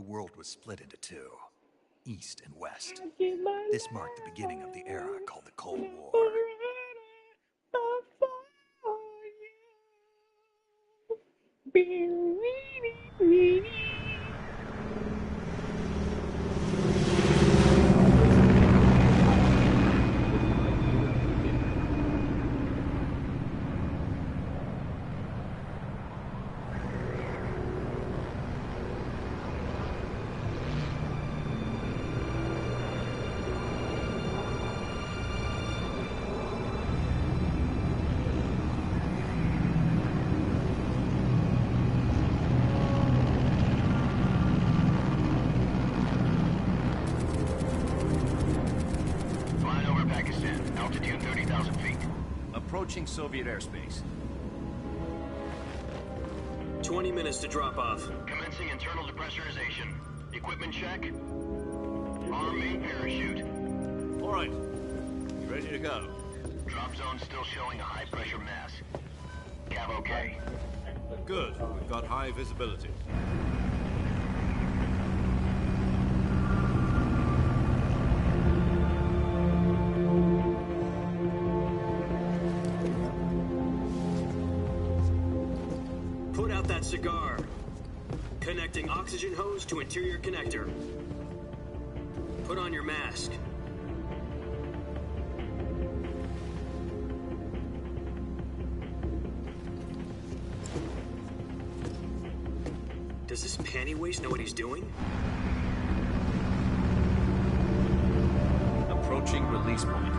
world was split into two, East and West. This marked the beginning of the era called the Cold War. Altitude 30,000 feet. Approaching Soviet airspace. 20 minutes to drop off. Commencing internal depressurization. Equipment check. Arm main parachute. All right. Ready to go. Drop zone still showing a high pressure mass. Cav okay. Good. We've got high visibility. Put out that cigar. Connecting oxygen hose to interior connector. Put on your mask. Does this panty waste know what he's doing? Approaching release point.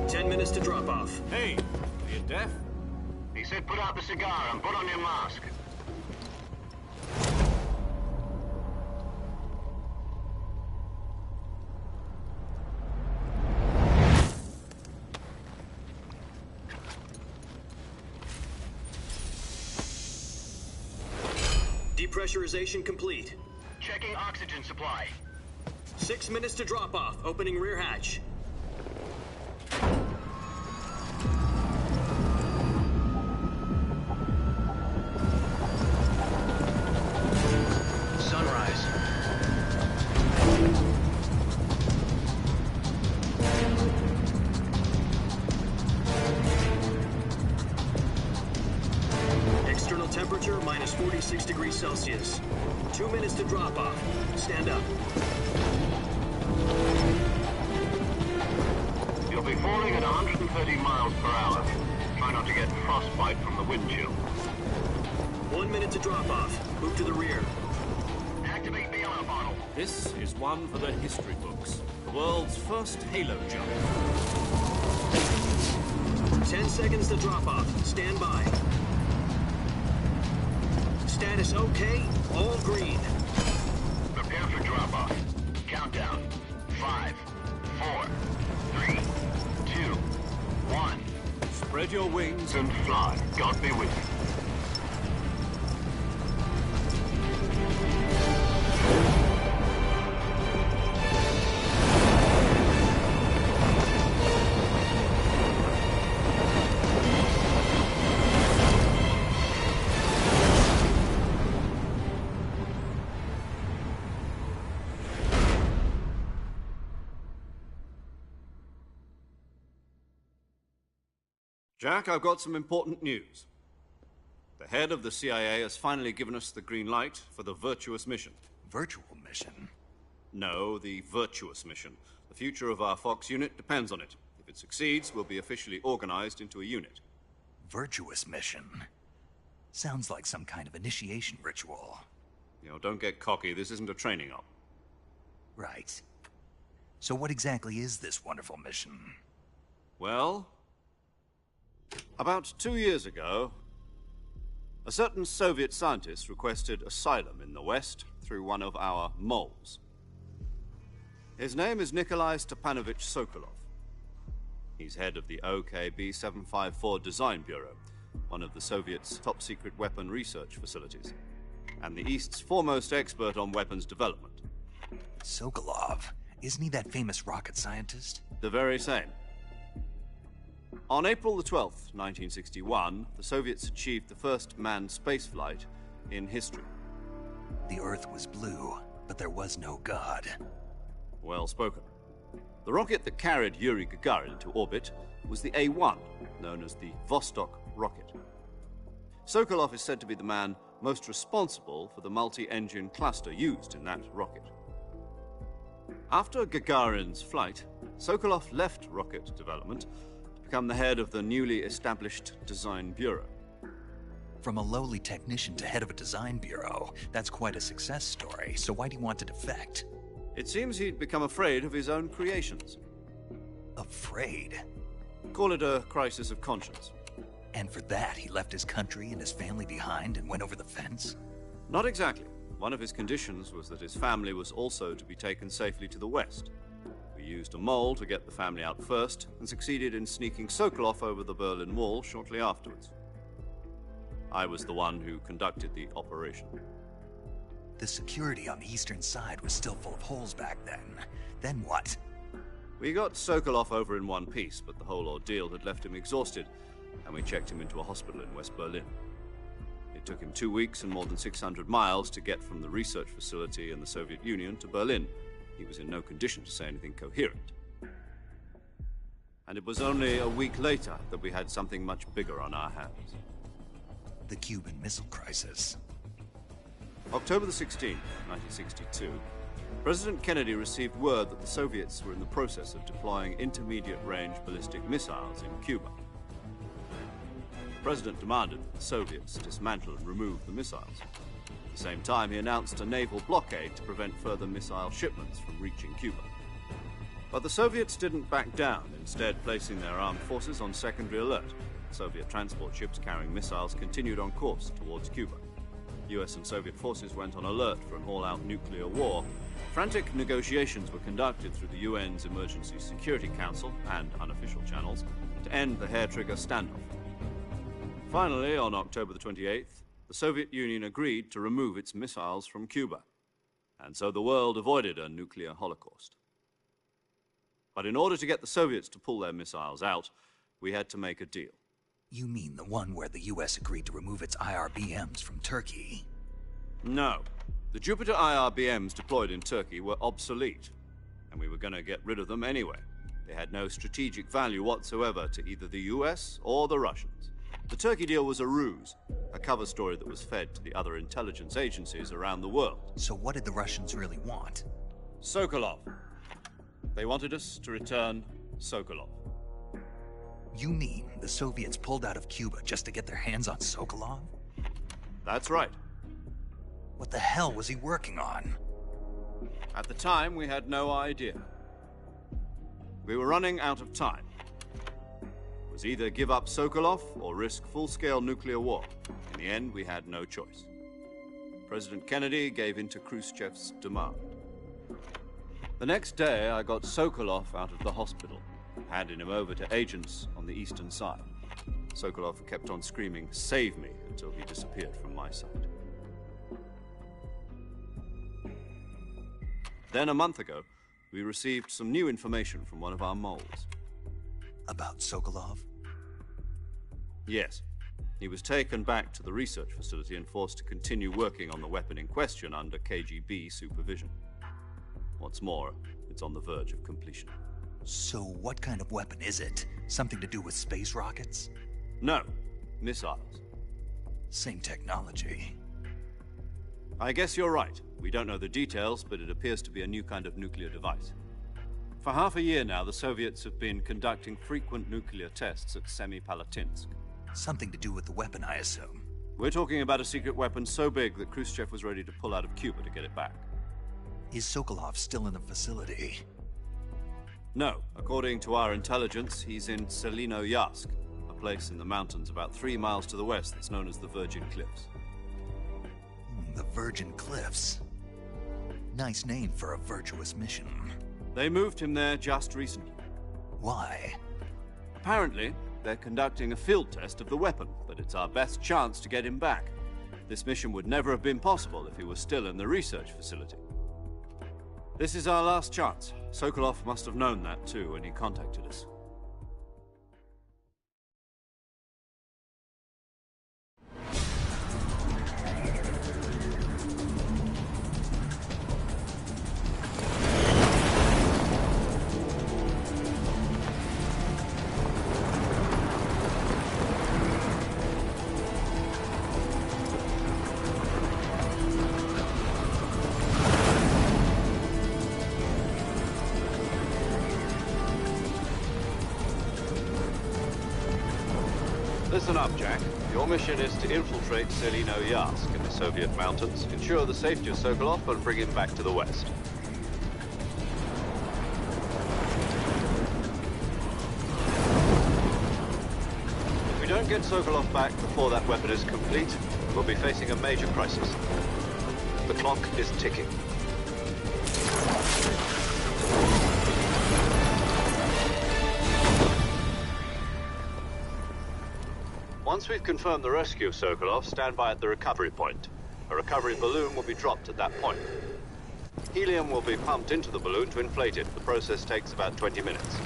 10 minutes to drop off. Hey, are you deaf? He said put out the cigar and put on your mask. Depressurization complete. Checking oxygen supply. 6 minutes to drop off. Opening rear hatch. Sunrise. External temperature minus 46 degrees Celsius. 2 minutes to drop off. Stand up. You'll be falling at 130 miles per hour. Try not to get frostbite from the wind chill. 1 minute to drop off. Move to the rear. Activate bailout bottle. This is one for the history books. The world's first halo jump. 10 seconds to drop off. Stand by. Status okay. All green. Prepare for drop-off. Countdown. 5, 4, 3, 2, 1. Spread your wings And fly. God be with you. Jack, I've got some important news. The head of the CIA has finally given us the green light for the virtuous mission. Virtual mission? No, the virtuous mission. The future of our Fox unit depends on it. If it succeeds, we'll be officially organized into a unit. Virtuous mission? Sounds like some kind of initiation ritual. You know, don't get cocky. This isn't a training op. Right. So what exactly is this wonderful mission? Well, about 2 years ago, a certain Soviet scientist requested asylum in the West through one of our moles. His name is Nikolai Stepanovich Sokolov. He's head of the OKB 754 Design Bureau, one of the Soviets' top-secret weapon research facilities, and the East's foremost expert on weapons development. Sokolov? Isn't he that famous rocket scientist? The very same. On April the 12th, 1961, the Soviets achieved the first manned spaceflight in history. The Earth Earth was blue, but there was no God. Well spoken. The rocket that carried Yuri Gagarin to orbit was the A-1, known as the Vostok rocket. Sokolov is said to be the man most responsible for the multi-engine cluster used in that rocket. After Gagarin's flight, Sokolov left rocket development to become the head of the newly established Design Bureau. From a lowly technician to head of a design bureau, that's quite a success story, so why do you want to defect? It seems he'd become afraid of his own creations. Afraid? Call it a crisis of conscience. And for that, he left his country and his family behind and went over the fence? Not exactly. One of his conditions was that his family was also to be taken safely to the west. We used a mole to get the family out first, and succeeded in sneaking Sokolov over the Berlin Wall shortly afterwards. I was the one who conducted the operation. The security on the eastern side was still full of holes back then. Then what? We got Sokolov over in one piece, but the whole ordeal had left him exhausted, and we checked him into a hospital in West Berlin. It took him 2 weeks and more than 600 miles to get from the research facility in the Soviet Union to Berlin. He was in no condition to say anything coherent. And it was only a week later that we had something much bigger on our hands. The Cuban Missile Crisis. October the 16th, 1962, President Kennedy received word that the Soviets were in the process of deploying intermediate-range ballistic missiles in Cuba. The President demanded that the Soviets dismantle and remove the missiles. At the same time, he announced a naval blockade to prevent further missile shipments from reaching Cuba. But the Soviets didn't back down, instead placing their armed forces on secondary alert. Soviet transport ships carrying missiles continued on course towards Cuba. US and Soviet forces went on alert for an all-out nuclear war. Frantic negotiations were conducted through the UN's Emergency Security Council and unofficial channels to end the hair-trigger standoff. Finally, on October the 28th, the Soviet Union agreed to remove its missiles from Cuba, and so the world avoided a nuclear holocaust. But in order to get the Soviets to pull their missiles out, we had to make a deal. You mean the one where the US agreed to remove its IRBMs from Turkey? No. The Jupiter IRBMs deployed in Turkey were obsolete, and we were going to get rid of them anyway. They had no strategic value whatsoever to either the US or the Russians. The Turkey deal was a ruse, a cover story that was fed to the other intelligence agencies around the world. So what did the Russians really want? Sokolov. They wanted us to return Sokolov. You mean the Soviets pulled out of Cuba just to get their hands on Sokolov? That's right. What the hell was he working on? At the time, we had no idea. We were running out of time. It was either give up Sokolov or risk full-scale nuclear war. In the end, we had no choice. President Kennedy gave in to Khrushchev's demand. The next day, I got Sokolov out of the hospital, handing him over to agents on the eastern side. Sokolov kept on screaming, "Save me," until he disappeared from my sight. Then, a month ago, we received some new information from one of our moles. About Sokolov? Yes. He was taken back to the research facility and forced to continue working on the weapon in question under KGB supervision. What's more, it's on the verge of completion. So what kind of weapon is it? Something to do with space rockets? No, missiles. Same technology. I guess you're right. We don't know the details, but it appears to be a new kind of nuclear device. For half a year now, the Soviets have been conducting frequent nuclear tests at Semipalatinsk. Something to do with the weapon, I assume. We're talking about a secret weapon so big that Khrushchev was ready to pull out of Cuba to get it back. Is Sokolov still in the facility? No. According to our intelligence, he's in Selino-Yarsk, a place in the mountains about 3 miles to the west that's known as the Virgin Cliffs. The Virgin Cliffs. Nice name for a virtuous mission. They moved him there just recently. Why? Apparently, they're conducting a field test of the weapon, but it's our best chance to get him back. This mission would never have been possible if he was still in the research facility. This is our last chance. Sokolov must have known that too when he contacted us. Listen up, Jack. Your mission is to infiltrate Selino-Yarsk in the Soviet mountains, ensure the safety of Sokolov, and bring him back to the West. If we don't get Sokolov back before that weapon is complete, we'll be facing a major crisis. The clock is ticking. Once we've confirmed the rescue of Sokolov, stand by at the recovery point. A recovery balloon will be dropped at that point. Helium will be pumped into the balloon to inflate it. The process takes about 20 minutes.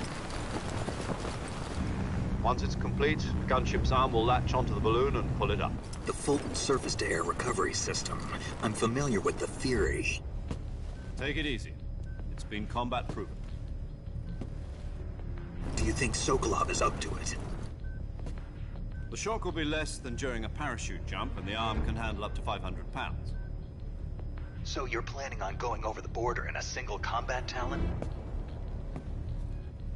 Once it's complete, the gunship's arm will latch onto the balloon and pull it up. The Fulton surface-to-air recovery system. I'm familiar with the theory. Take it easy. It's been combat-proven. Do you think Sokolov is up to it? The shock will be less than during a parachute jump, and the arm can handle up to 500 pounds. So you're planning on going over the border in a single combat Talon?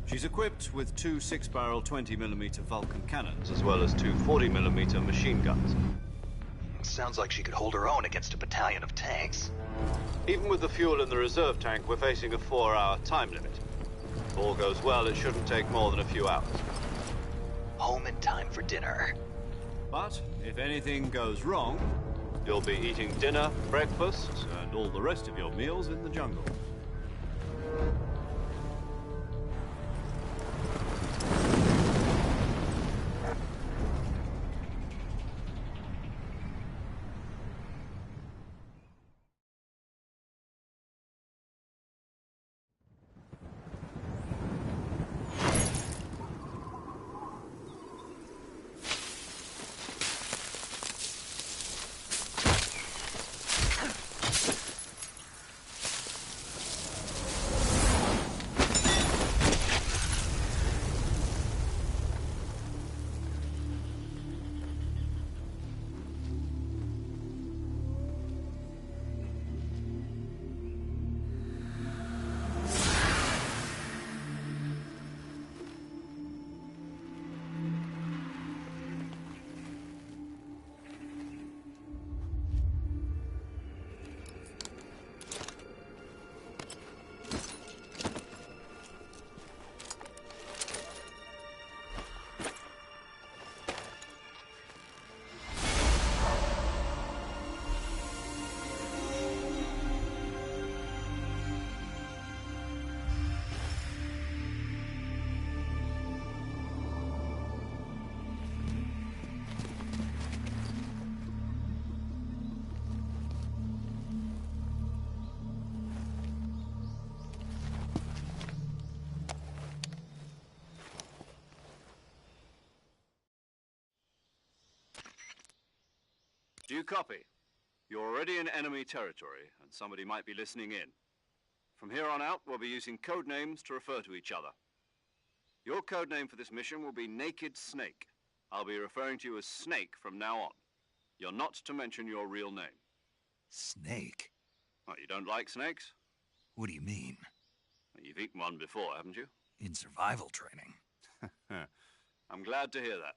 She's equipped with two 6-barrel 20mm Vulcan cannons, as well as two 40mm machine guns. Sounds like she could hold her own against a battalion of tanks. Even with the fuel in the reserve tank, we're facing a 4-hour time limit. If all goes well, it shouldn't take more than a few hours. Home in time for dinner. But if anything goes wrong, you'll be eating dinner, breakfast, and all the rest of your meals in the jungle. Do you copy? You're already in enemy territory, and somebody might be listening in. From here on out, we'll be using code names to refer to each other. Your code name for this mission will be Naked Snake. I'll be referring to you as Snake from now on. You're not to mention your real name. Snake? What, you don't like snakes? What do you mean? Well, you've eaten one before, haven't you? In survival training. I'm glad to hear that.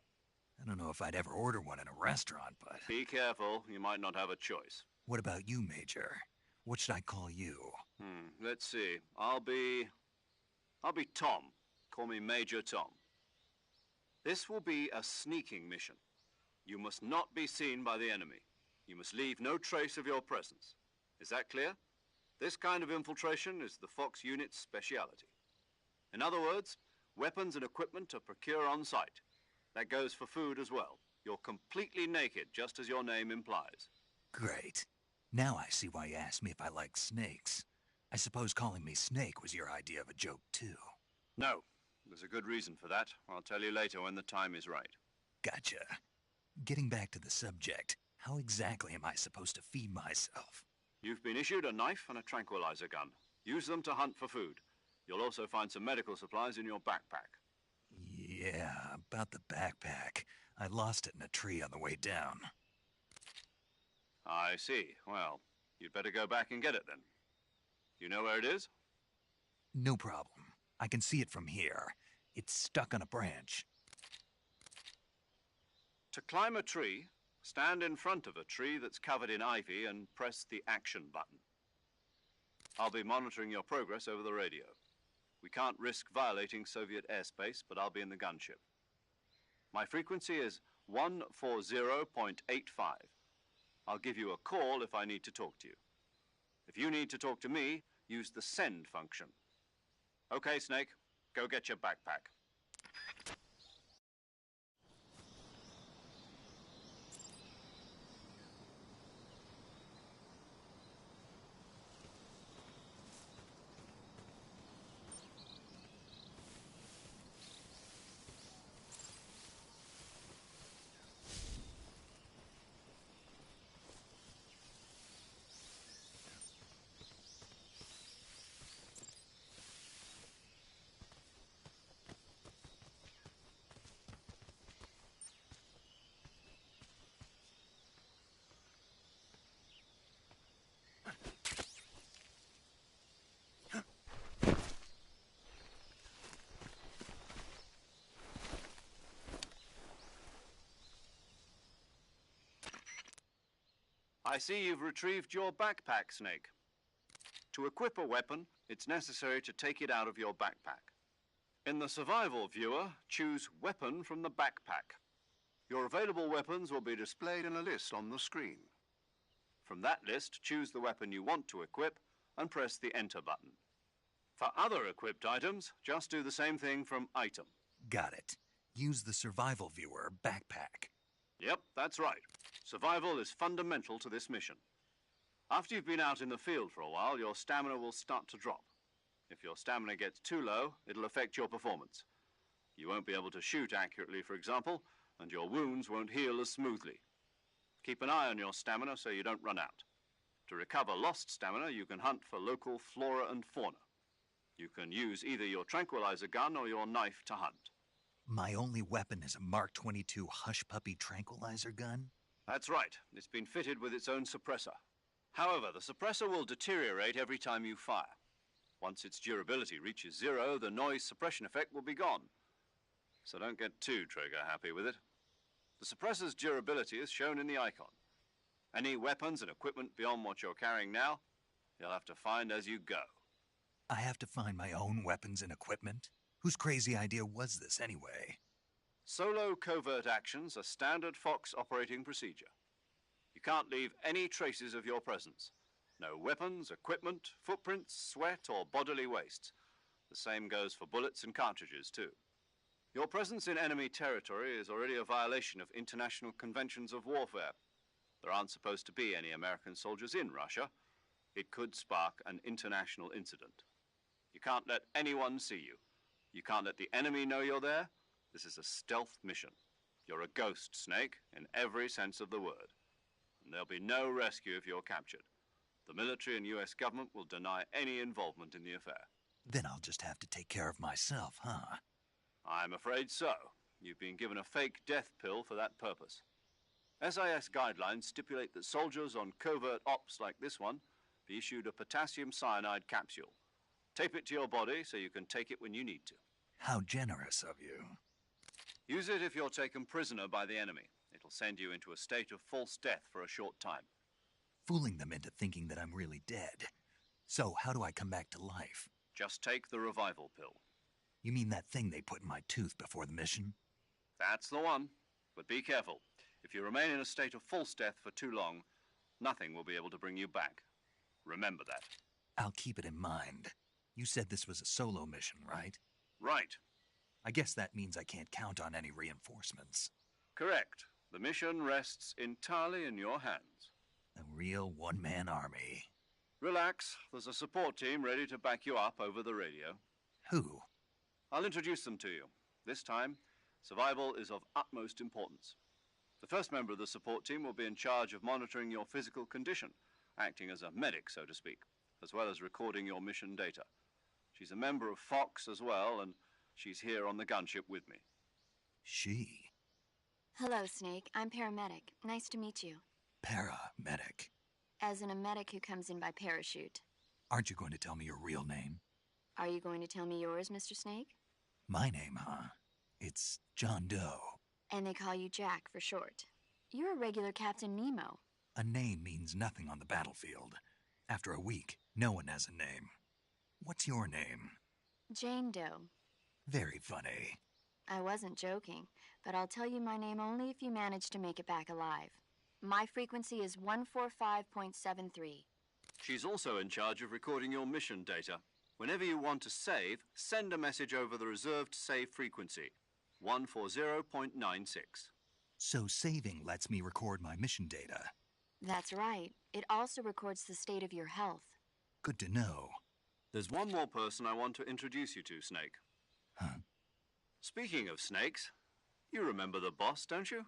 I don't know if I'd ever order one in a restaurant, but... Be careful, you might not have a choice. What about you, Major? What should I call you? Let's see. I'll be Tom. Call me Major Tom. This will be a sneaking mission. You must not be seen by the enemy. You must leave no trace of your presence. Is that clear? This kind of infiltration is the Fox unit's speciality. In other words, weapons and equipment are procured on site. That goes for food as well. You're completely naked, just as your name implies. Great. Now I see why you asked me if I like snakes. I suppose calling me Snake was your idea of a joke, too. No. There's a good reason for that. I'll tell you later when the time is right. Gotcha. Getting back to the subject, how exactly am I supposed to feed myself? You've been issued a knife and a tranquilizer gun. Use them to hunt for food. You'll also find some medical supplies in your backpack. Yeah, about the backpack. I lost it in a tree on the way down. I see. Well, you'd better go back and get it then. You know where it is? No problem. I can see it from here. It's stuck on a branch. To climb a tree, stand in front of a tree that's covered in ivy and press the action button. I'll be monitoring your progress over the radio. We can't risk violating Soviet airspace, but I'll be in the gunship. My frequency is 140.85. I'll give you a call if I need to talk to you. If you need to talk to me, use the send function. Okay, Snake, go get your backpack. I see you've retrieved your backpack, Snake. To equip a weapon, it's necessary to take it out of your backpack. In the survival viewer, choose Weapon from the backpack. Your available weapons will be displayed in a list on the screen. From that list, choose the weapon you want to equip and press the Enter button. For other equipped items, just do the same thing from Item. Got it. Use the survival viewer backpack. Yep, that's right. Survival is fundamental to this mission. After you've been out in the field for a while, your stamina will start to drop. If your stamina gets too low, it'll affect your performance. You won't be able to shoot accurately, for example, and your wounds won't heal as smoothly. Keep an eye on your stamina so you don't run out. To recover lost stamina, you can hunt for local flora and fauna. You can use either your tranquilizer gun or your knife to hunt. My only weapon is a Mark 22 Hush Puppy tranquilizer gun? That's right. It's been fitted with its own suppressor. However, the suppressor will deteriorate every time you fire. Once its durability reaches 0, the noise suppression effect will be gone. So don't get too trigger happy with it. The suppressor's durability is shown in the icon. Any weapons and equipment beyond what you're carrying now, you'll have to find as you go. I have to find my own weapons and equipment? Whose crazy idea was this anyway? Solo covert actions are standard Fox operating procedure. You can't leave any traces of your presence. No weapons, equipment, footprints, sweat, or bodily waste. The same goes for bullets and cartridges, too. Your presence in enemy territory is already a violation of international conventions of warfare. There aren't supposed to be any American soldiers in Russia. It could spark an international incident. You can't let anyone see you. You can't let the enemy know you're there. This is a stealth mission. You're a ghost, Snake, in every sense of the word. And there'll be no rescue if you're captured. The military and US government will deny any involvement in the affair. Then I'll just have to take care of myself, huh? I'm afraid so. You've been given a fake death pill for that purpose. SIS guidelines stipulate that soldiers on covert ops like this one be issued a potassium cyanide capsule. Tape it to your body so you can take it when you need to. How generous of you. Use it if you're taken prisoner by the enemy. It'll send you into a state of false death for a short time. Fooling them into thinking that I'm really dead. So how do I come back to life? Just take the revival pill. You mean that thing they put in my tooth before the mission? That's the one. But be careful. If you remain in a state of false death for too long, nothing will be able to bring you back. Remember that. I'll keep it in mind. You said this was a solo mission, right? Right. I guess that means I can't count on any reinforcements. Correct. The mission rests entirely in your hands. A real one-man army. Relax. There's a support team ready to back you up over the radio. Who? I'll introduce them to you. This time, survival is of utmost importance. The first member of the support team will be in charge of monitoring your physical condition, acting as a medic, so to speak, as well as recording your mission data. She's a member of Fox as well, and she's here on the gunship with me. She? Hello, Snake. I'm paramedic. Nice to meet you. Paramedic. As in a medic who comes in by parachute. Aren't you going to tell me your real name? Are you going to tell me yours, Mr. Snake? My name, huh? It's John Doe. And they call you Jack for short. You're a regular Captain Nemo. A name means nothing on the battlefield. After a week, no one has a name. What's your name? Jane Doe. Very funny. I wasn't joking, but I'll tell you my name only if you manage to make it back alive. My frequency is 145.73. She's also in charge of recording your mission data. Whenever you want to save, send a message over the reserved save frequency, 140.96. So saving lets me record my mission data. That's right. It also records the state of your health. Good to know. There's one more person I want to introduce you to, Snake. Huh? Speaking of snakes, you remember the boss, don't you?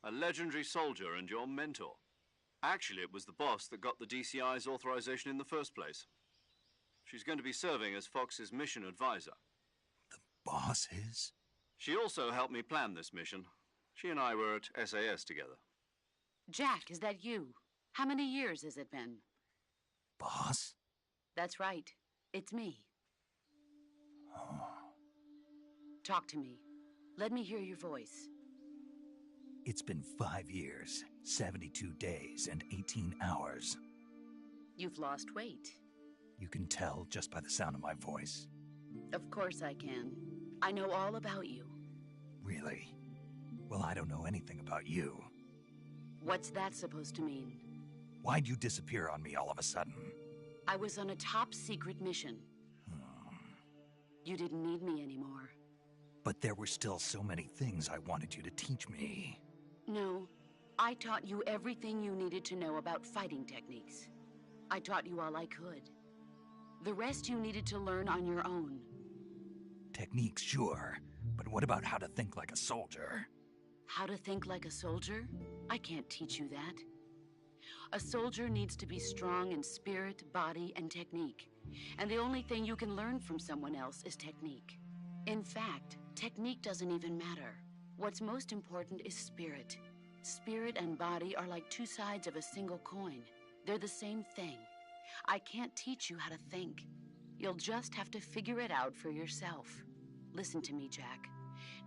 A legendary soldier and your mentor. Actually, it was the boss that got the DCI's authorization in the first place. She's going to be serving as Fox's mission advisor. The boss is? She also helped me plan this mission. She and I were at SAS together. Jack, is that you? How many years has it been? Boss? That's right. It's me. Oh. Talk to me. Let me hear your voice. It's been 5 years, 72 days, and 18 hours. You've lost weight. You can tell just by the sound of my voice. Of course I can. I know all about you. Really? Well, I don't know anything about you. What's that supposed to mean? Why'd you disappear on me all of a sudden? I was on a top-secret mission. You didn't need me anymore. But there were still so many things I wanted you to teach me. No, I taught you everything you needed to know about fighting techniques. I taught you all I could. The rest you needed to learn on your own. Techniques, sure. But what about how to think like a soldier? How to think like a soldier? I can't teach you that. A soldier needs to be strong in spirit, body, and technique. And the only thing you can learn from someone else is technique. In fact, technique doesn't even matter. What's most important is spirit. Spirit and body are like two sides of a single coin. They're the same thing. I can't teach you how to think. You'll just have to figure it out for yourself. Listen to me, Jack.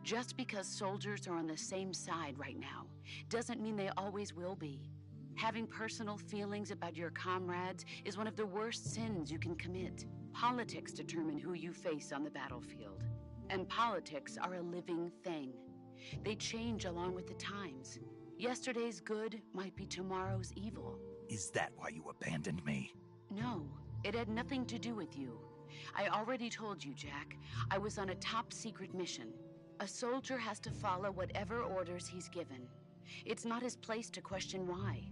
Just because soldiers are on the same side right now doesn't mean they always will be. Having personal feelings about your comrades is one of the worst sins you can commit. Politics determine who you face on the battlefield. And politics are a living thing. They change along with the times. Yesterday's good might be tomorrow's evil. Is that why you abandoned me? No, it had nothing to do with you. I already told you, Jack. I was on a top-secret mission. A soldier has to follow whatever orders he's given. It's not his place to question why.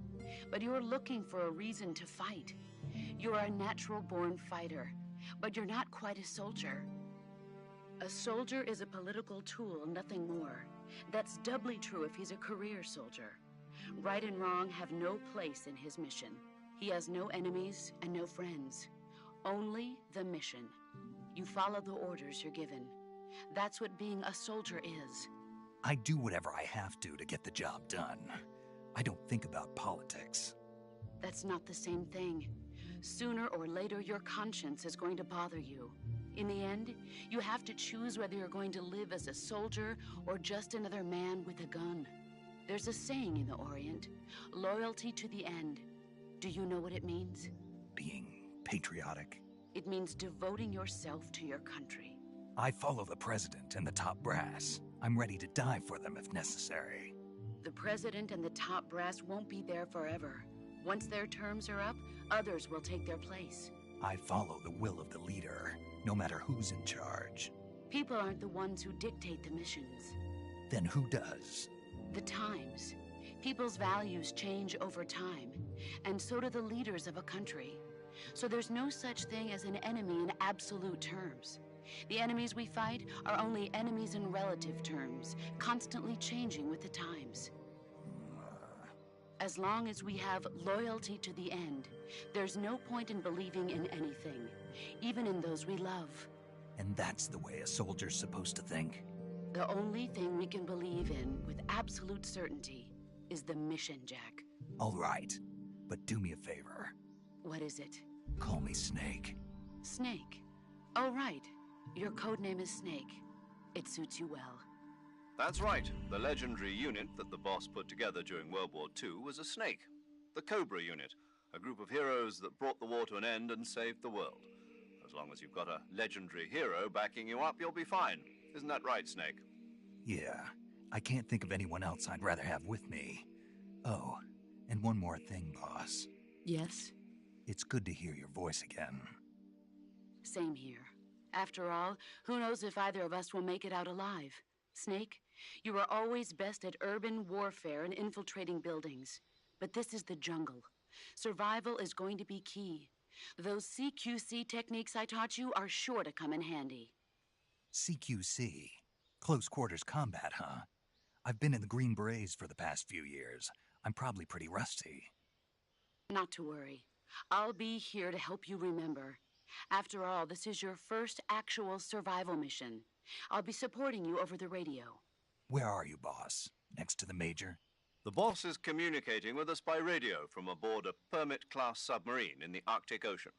But you're looking for a reason to fight. You're a natural-born fighter, but you're not quite a soldier. A soldier is a political tool, nothing more. That's doubly true if he's a career soldier. Right and wrong have no place in his mission. He has no enemies and no friends. Only the mission. You follow the orders you're given. That's what being a soldier is. I do whatever I have to get the job done. I don't think about politics. That's not the same thing. Sooner or later, your conscience is going to bother you. In the end, you have to choose whether you're going to live as a soldier or just another man with a gun. There's a saying in the Orient, loyalty to the end. Do you know what it means? Being patriotic. It means devoting yourself to your country. I follow the president and the top brass. I'm ready to die for them if necessary. The president and the top brass won't be there forever. Once their terms are up, others will take their place. I follow the will of the leader, no matter who's in charge. People aren't the ones who dictate the missions. Then who does? The times. People's values change over time, and so do the leaders of a country. So there's no such thing as an enemy in absolute terms. The enemies we fight are only enemies in relative terms, constantly changing with the times. As long as we have loyalty to the end, there's no point in believing in anything, even in those we love. And that's the way a soldier's supposed to think? The only thing we can believe in with absolute certainty is the mission, Jack. All right, but do me a favor. What is it? Call me Snake. Snake? Oh, right. Your code name is Snake. It suits you well. That's right. The legendary unit that the boss put together during World War II was a snake. The Cobra unit, a group of heroes that brought the war to an end and saved the world. As long as you've got a legendary hero backing you up, you'll be fine. Isn't that right, Snake? Yeah, I can't think of anyone else I'd rather have with me. Oh, and one more thing, boss. Yes? It's good to hear your voice again. Same here. After all, who knows if either of us will make it out alive? Snake, you are always best at urban warfare and infiltrating buildings. But this is the jungle. Survival is going to be key. Those CQC techniques I taught you are sure to come in handy. CQC? Close quarters combat, huh? I've been in the Green Berets for the past few years. I'm probably pretty rusty. Not to worry. I'll be here to help you remember. After all, this is your first actual survival mission. I'll be supporting you over the radio. Where are you, boss? Next to the Major? The boss is communicating with us by radio from aboard a Permit-class submarine in the Arctic Ocean.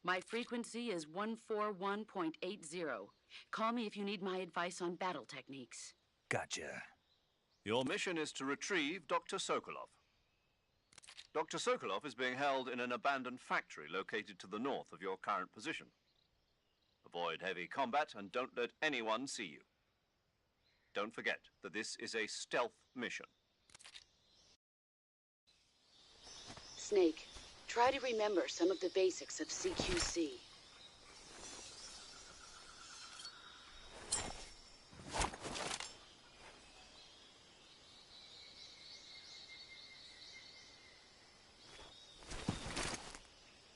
My frequency is 141.80. Call me if you need my advice on battle techniques. Gotcha. Your mission is to retrieve Dr. Sokolov. Dr. Sokolov is being held in an abandoned factory located to the north of your current position. Avoid heavy combat and don't let anyone see you. Don't forget that this is a stealth mission. Snake, try to remember some of the basics of CQC.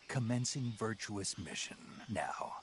Commencing virtuous mission now.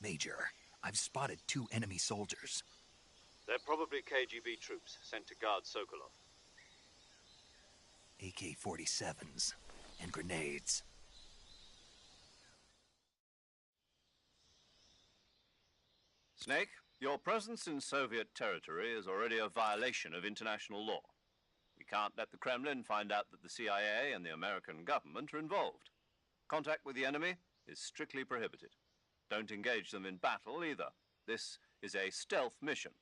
Major, I've spotted 2 enemy soldiers. They're probably KGB troops sent to guard Sokolov. AK-47s and grenades. Snake, your presence in Soviet territory is already a violation of international law. We can't let the Kremlin find out that the CIA and the American government are involved. Contact with the enemy is strictly prohibited. Don't engage them in battle either. This is a stealth mission.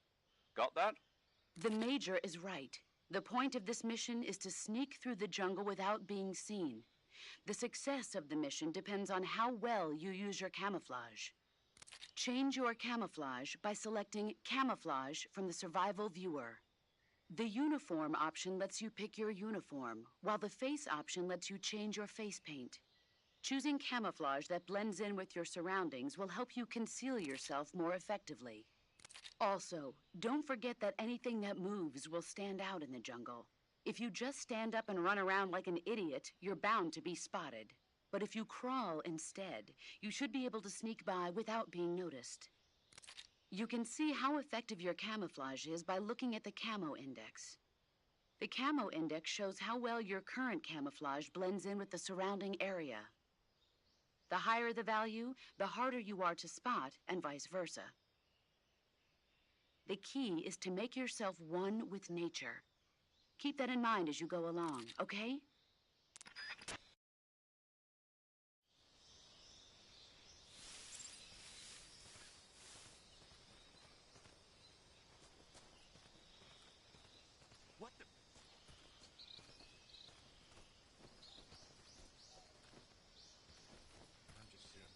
Got that? The Major is right. The point of this mission is to sneak through the jungle without being seen. The success of the mission depends on how well you use your camouflage. Change your camouflage by selecting Camouflage from the Survival Viewer. The Uniform option lets you pick your uniform, while the Face option lets you change your face paint. Choosing camouflage that blends in with your surroundings will help you conceal yourself more effectively. Also, don't forget that anything that moves will stand out in the jungle. If you just stand up and run around like an idiot, you're bound to be spotted. But if you crawl instead, you should be able to sneak by without being noticed. You can see how effective your camouflage is by looking at the Camo Index. The Camo Index shows how well your current camouflage blends in with the surrounding area. The higher the value, the harder you are to spot, and vice versa. The key is to make yourself one with nature. Keep that in mind as you go along, okay? What the? I'm just sitting.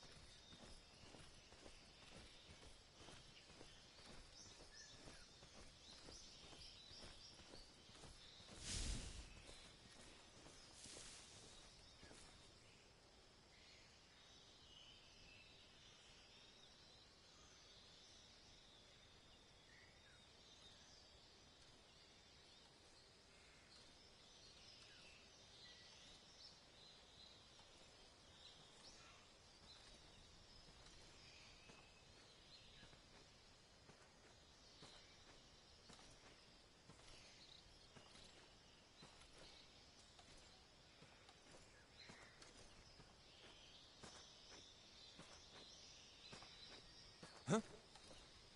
Huh?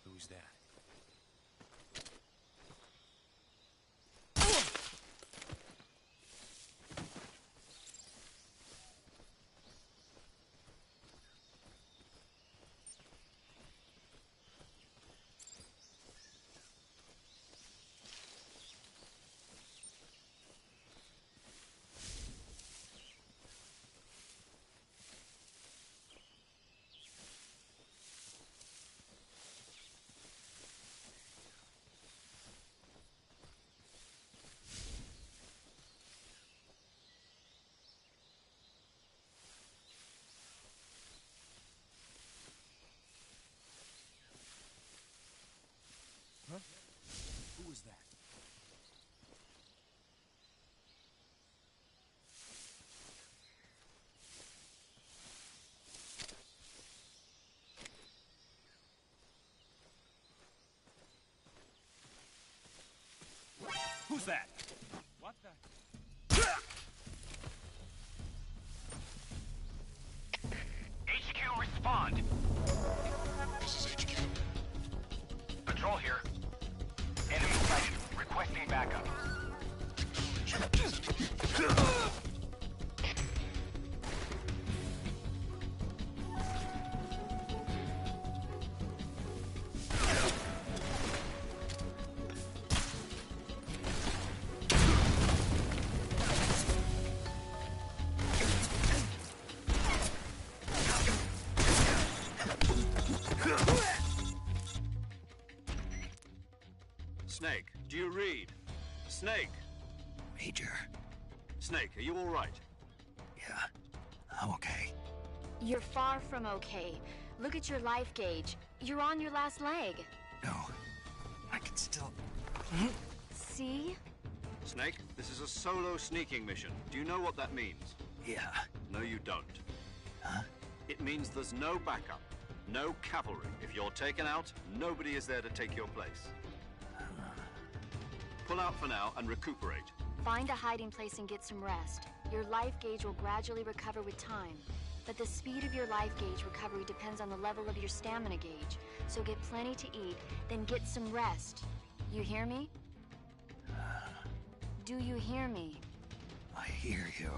Who's that? Huh? Who was that? Who's that? What the? HQ, respond. This is HQ. Patrol here. Enemy sighted. Requesting backup. Snake, do you read? Snake! Major. Snake, are you all right? Yeah, I'm okay. You're far from okay. Look at your life gauge. You're on your last leg. No, I can still... See? Snake, this is a solo sneaking mission. Do you know what that means? Yeah. No, you don't. Huh? It means there's no backup. No cavalry. If you're taken out, nobody is there to take your place. Pull out for now and recuperate. Find a hiding place and get some rest. Your life gauge will gradually recover with time. But the speed of your life gauge recovery depends on the level of your stamina gauge. So get plenty to eat, then get some rest. You hear me? Do you hear me? I hear you.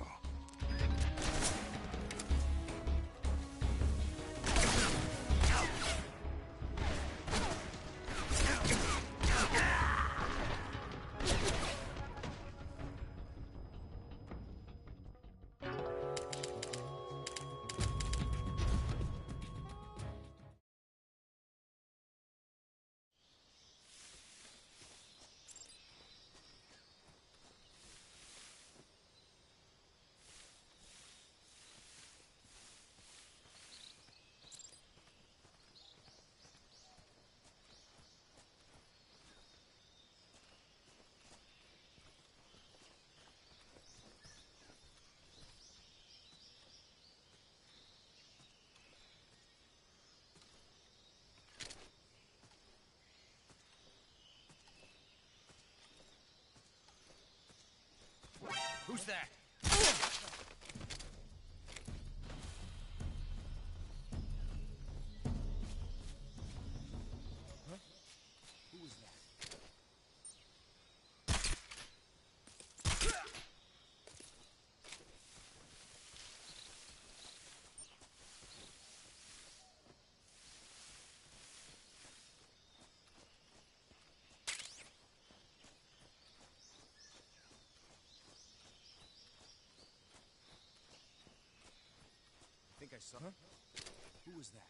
Who's that? I think I saw. Huh? Who was that?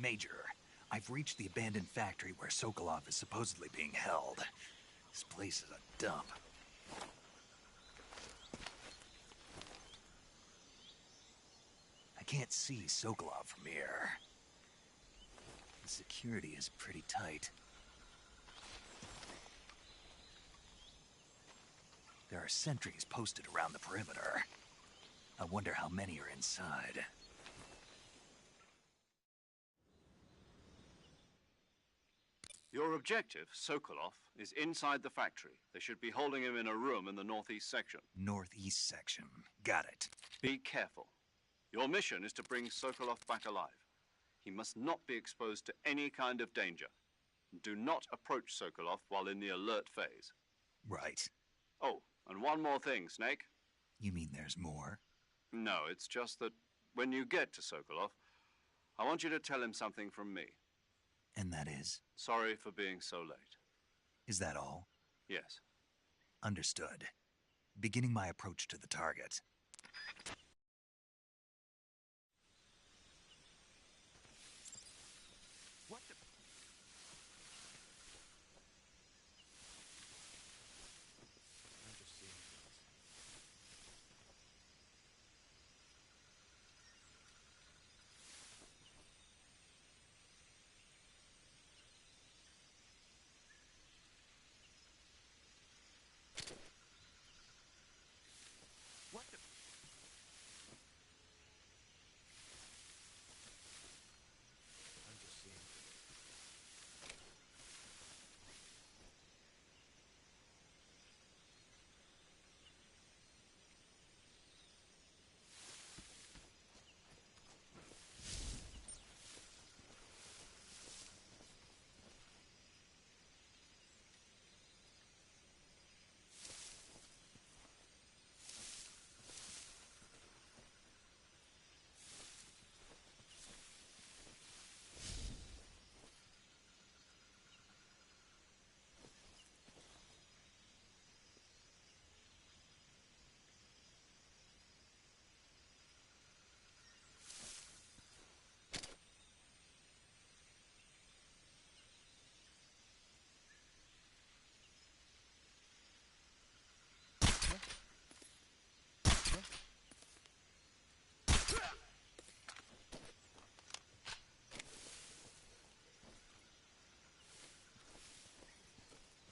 Major, I've reached the abandoned factory where Sokolov is supposedly being held. This place is a dump. I can't see Sokolov from here. The security is pretty tight. There are sentries posted around the perimeter. I wonder how many are inside. Your objective, Sokolov, is inside the factory. They should be holding him in a room in the northeast section. Northeast section. Got it. Be careful. Your mission is to bring Sokolov back alive. He must not be exposed to any kind of danger. Do not approach Sokolov while in the alert phase. Right. Oh, and one more thing, Snake. You mean there's more? No, it's just that when you get to Sokolov, I want you to tell him something from me. And that is? Sorry for being so late. Is that all? Yes. Understood. Beginning my approach to the target. What the? I'm just seeing things. What the? I'm just seeing things.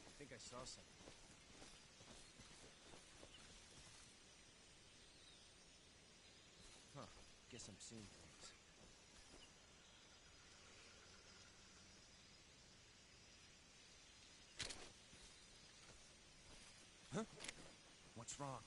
I think I saw something. Huh. Guess I'm seeing things. Huh? What's wrong?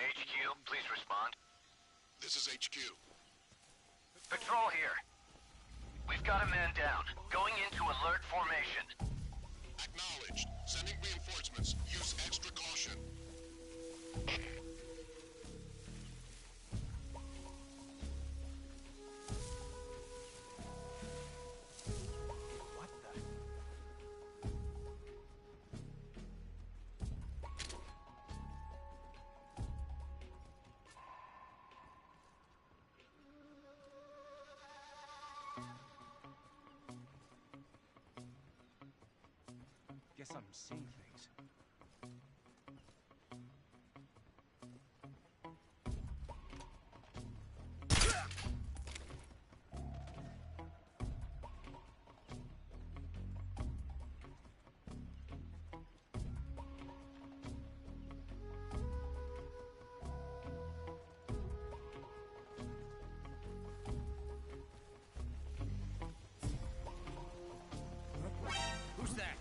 HQ, please respond. This is HQ. Patrol here. We've got a man down. Going into alert formation. Acknowledged. Sending reinforcements. Use extra caution. What the? Guess I'm seeing things. Who's that?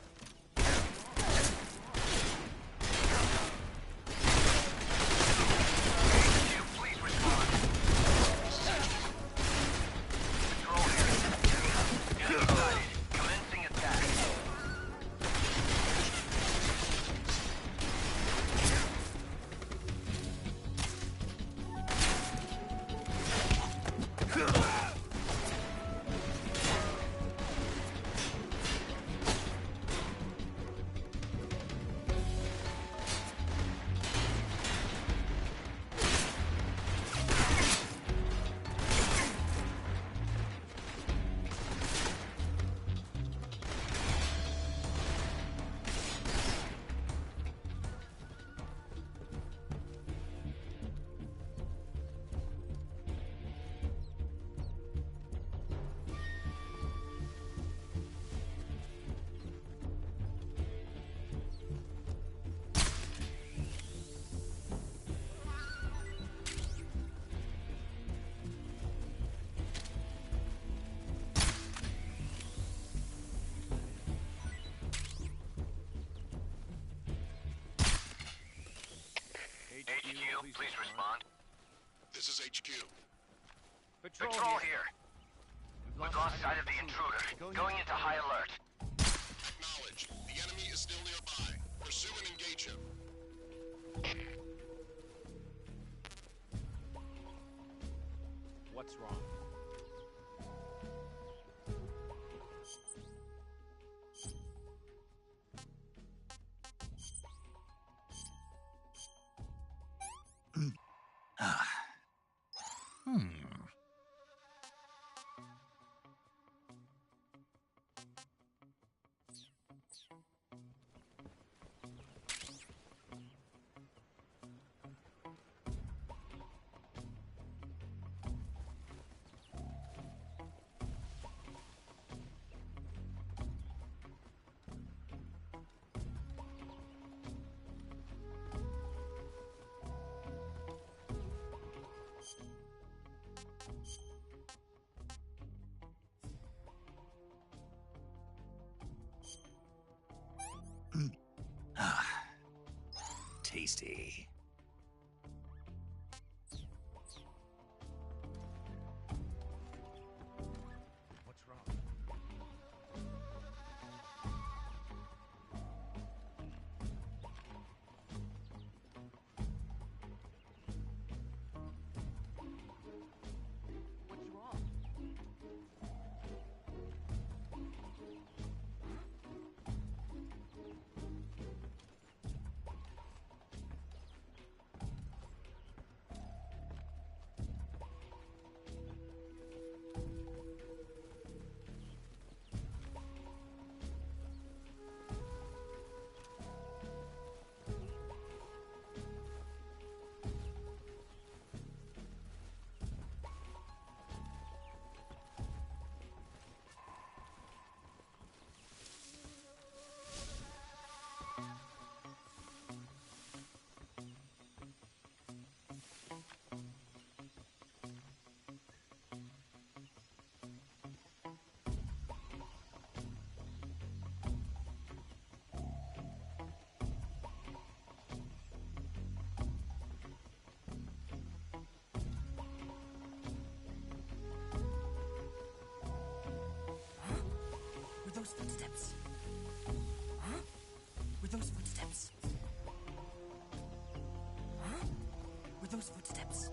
please respond. This is HQ. Patrol here. We've lost sight of the intruder. Going into high alert. Acknowledge. The enemy is still nearby. Pursue and engage him. What's wrong? Tasty. What's wrong? What's wrong? Were those footsteps? Huh? Were those footsteps? Huh? Were those footsteps?